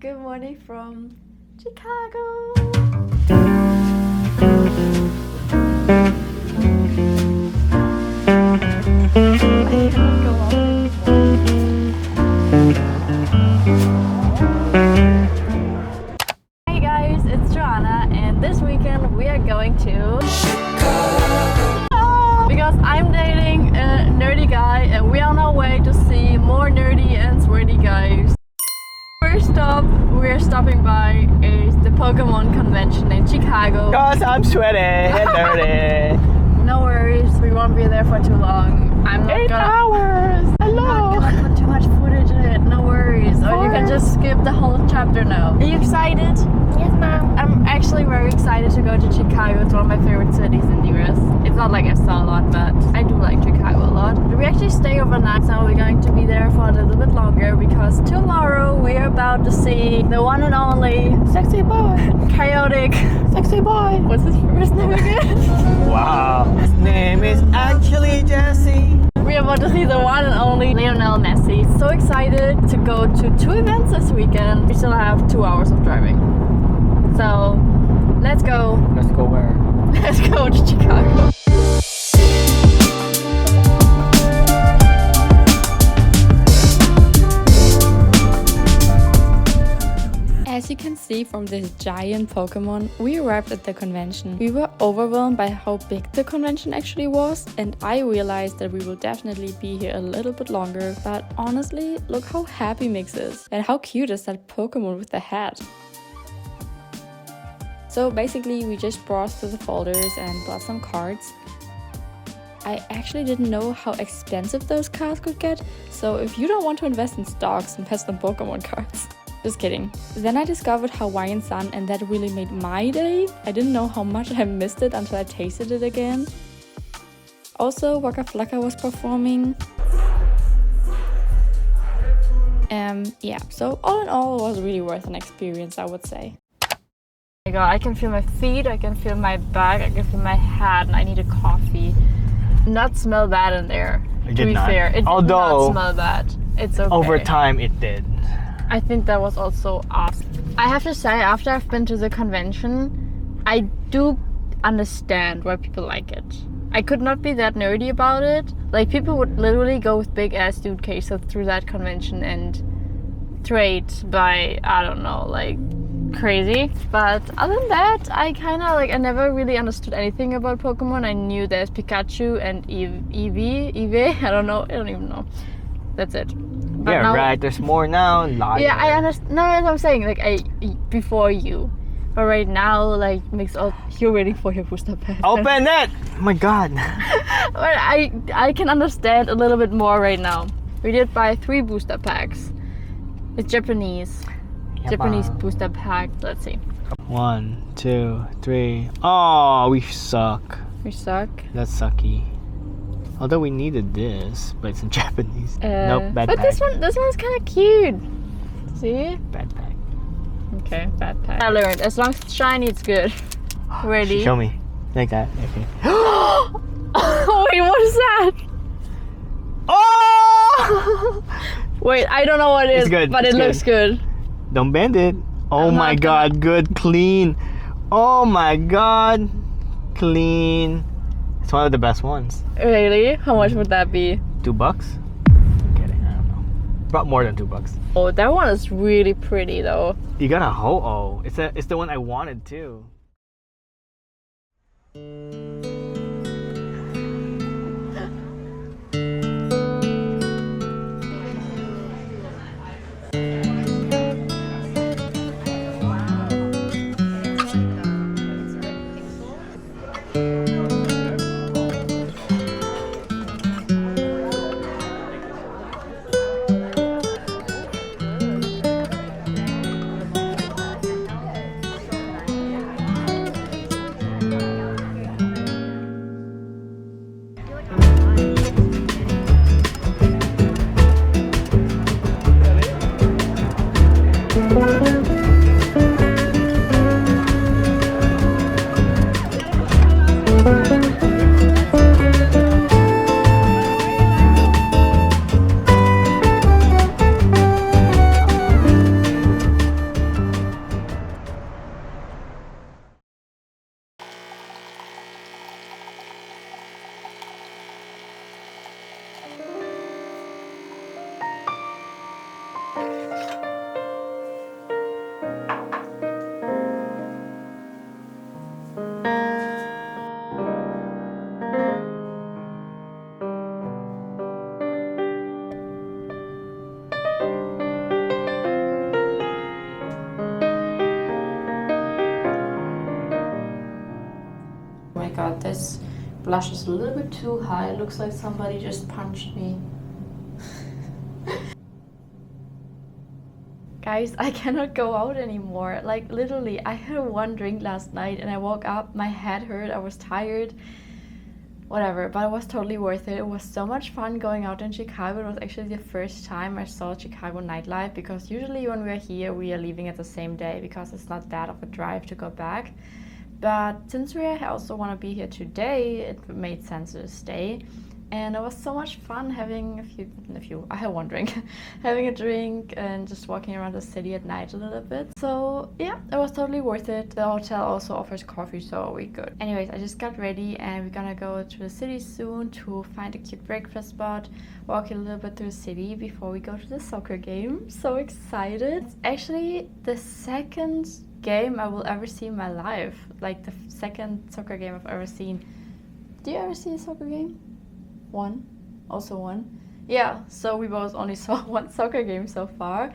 Good morning from Chicago. Hey guys, it's Joana, and this weekend we are going to Chicago because I'm dating a nerdy guy, and we are on our way to see more nerdy and sweaty guys. First stop we're stopping by is the Pokémon convention in Chicago. Cause I'm sweaty and dirty. No worries, we won't be there for too long. I'm not 8 hours. Hello. I'm not gonna put too much footage in it. No worries. Or you can just skip the whole chapter now. Are you excited? Yes, ma'am. I'm actually very excited to go to Chicago. It's one of my favorite cities in the US. It's not like I saw a lot, but I do like Chicago a lot. We actually stay overnight, so we're going to be there for a little bit longer because tomorrow we're about to see the one and only Sexy boy. chaotic. Sexy boy. What's his first name again? Wow. His name is actually Jesse. We're about to see the one and only Lionel Messi. So excited to go to 2 events this weekend. We still have 2 hours of driving. So let's go. Let's go where? Let's go to Chicago. As you can see from this giant Pokemon, we arrived at the convention. We were overwhelmed by how big the convention actually was, and I realized that we will definitely be here a little bit longer. But honestly, look how happy Mix is, and how cute is that Pokemon with the hat. So basically we just browsed through the folders and bought some cards. I actually didn't know how expensive those cards could get, so if you don't want to invest in stocks, invest in Pokemon cards. Just kidding. Then I discovered Hawaiian Sun, and that really made my day. I didn't know how much I missed it until I tasted it again. Also, Waka Flocka was performing. Yeah, so all in all, it was really worth an experience, I would say. Oh my god, I can feel my feet, I can feel my back, I can feel my head, and I need a coffee. Not smell bad in there. To be fair, it did not smell bad. It's okay. Over time, it did. I think that was also awesome. I have to say, after I've been to the convention, I do understand why people like it. I could not be that nerdy about it. Like, people would literally go with big ass suitcases through that convention and trade by, I don't know, like crazy. But other than that, I kind of like, I never really understood anything about Pokemon. I knew there's Pikachu and Eevee. I don't even know. That's it. But yeah, now, right. There's more now. Yeah, I understand. No, that's what I'm saying. Like, before you, but right now, like, makes all. You're waiting for your booster pack. Open it! Oh my god. But I can understand a little bit more right now. We did buy 3 booster packs. It's Japanese. Japanese booster pack. Let's see. 1, 2, 3. Oh, we suck. We suck. That's sucky. Although we needed this, but it's in Japanese. Nope, bad but pack. this one's kind of cute. See? Bad pack. Okay, bad pack. I learned, as long as it's shiny, it's good. Ready? Show me. Like that. Okay. Wait, what is that? Oh! Wait, I don't know what it is, good. but it looks good. Don't bend it. Oh my god, good, clean. Oh my god, clean. It's one of the best ones. Really? How much would that be? $2? I'm kidding, I don't know. About more than $2. Oh, that one is really pretty though. You got a Ho-Oh. It's the one I wanted too. god, this blush is a little bit too high. It looks like somebody just punched me. Guys, I cannot go out anymore. Like literally, I had one drink last night and I woke up, my head hurt, I was tired. Whatever, but it was totally worth it. It was so much fun going out in Chicago. It was actually the first time I saw Chicago nightlife, because usually when we're here, we are leaving it the same day because it's not that of a drive to go back. But since we also want to be here today, it made sense to stay. And it was so much fun having I had one drink, having a drink and just walking around the city at night a little bit. So yeah, it was totally worth it. The hotel also offers coffee, so we good. Anyways, I just got ready and we're gonna go to the city soon to find a cute breakfast spot, walk a little bit through the city before we go to the soccer game. So excited. It's actually the second game I will ever see in my life. Like the second soccer game I've ever seen. Do you ever see a soccer game? One. Yeah, so we both only saw one soccer game so far.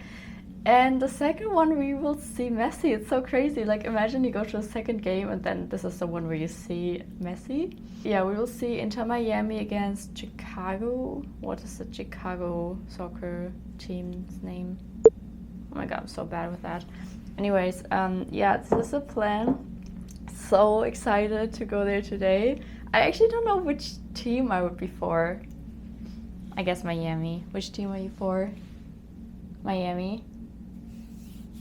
And the second one we will see Messi. It's so crazy. Like imagine you go to a second game and then this is the one where you see Messi. Yeah, we will see Inter Miami against Chicago. What is the Chicago soccer team's name? Oh my god, I'm so bad with that. Anyways, yeah, this is the plan. So excited to go there today. I actually don't know which team I would be for. I guess Miami. Which team are you for? Miami.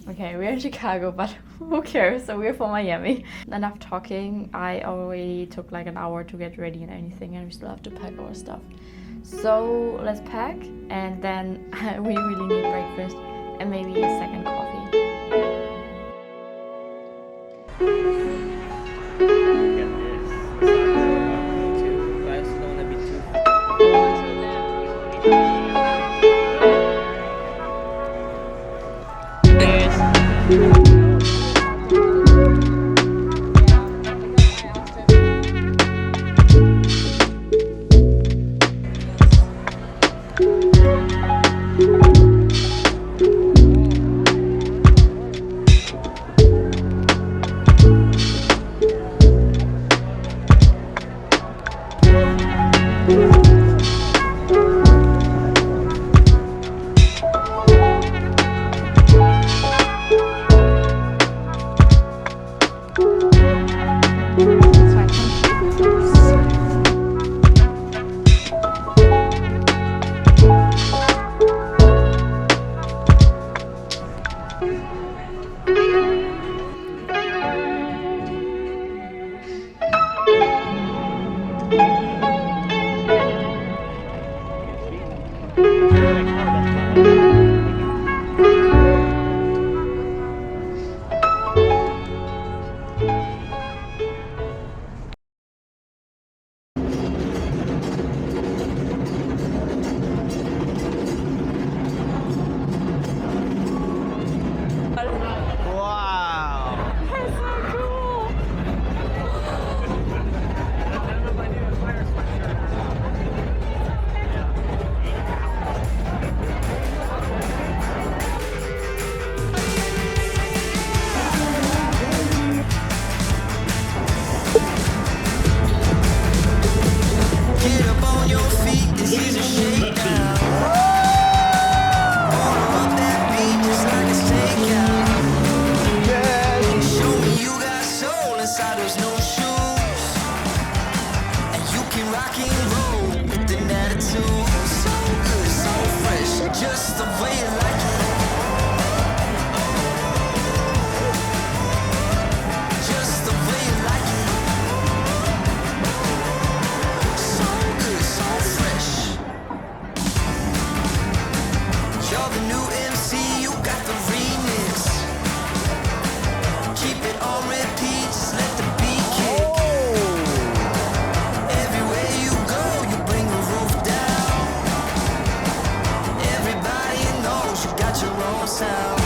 Okay, we're in Chicago, but who cares? So we're for Miami. Enough talking. I already took like an hour to get ready and anything, and we still have to pack our stuff. So let's pack, and then we really need breakfast and maybe a second coffee. sound.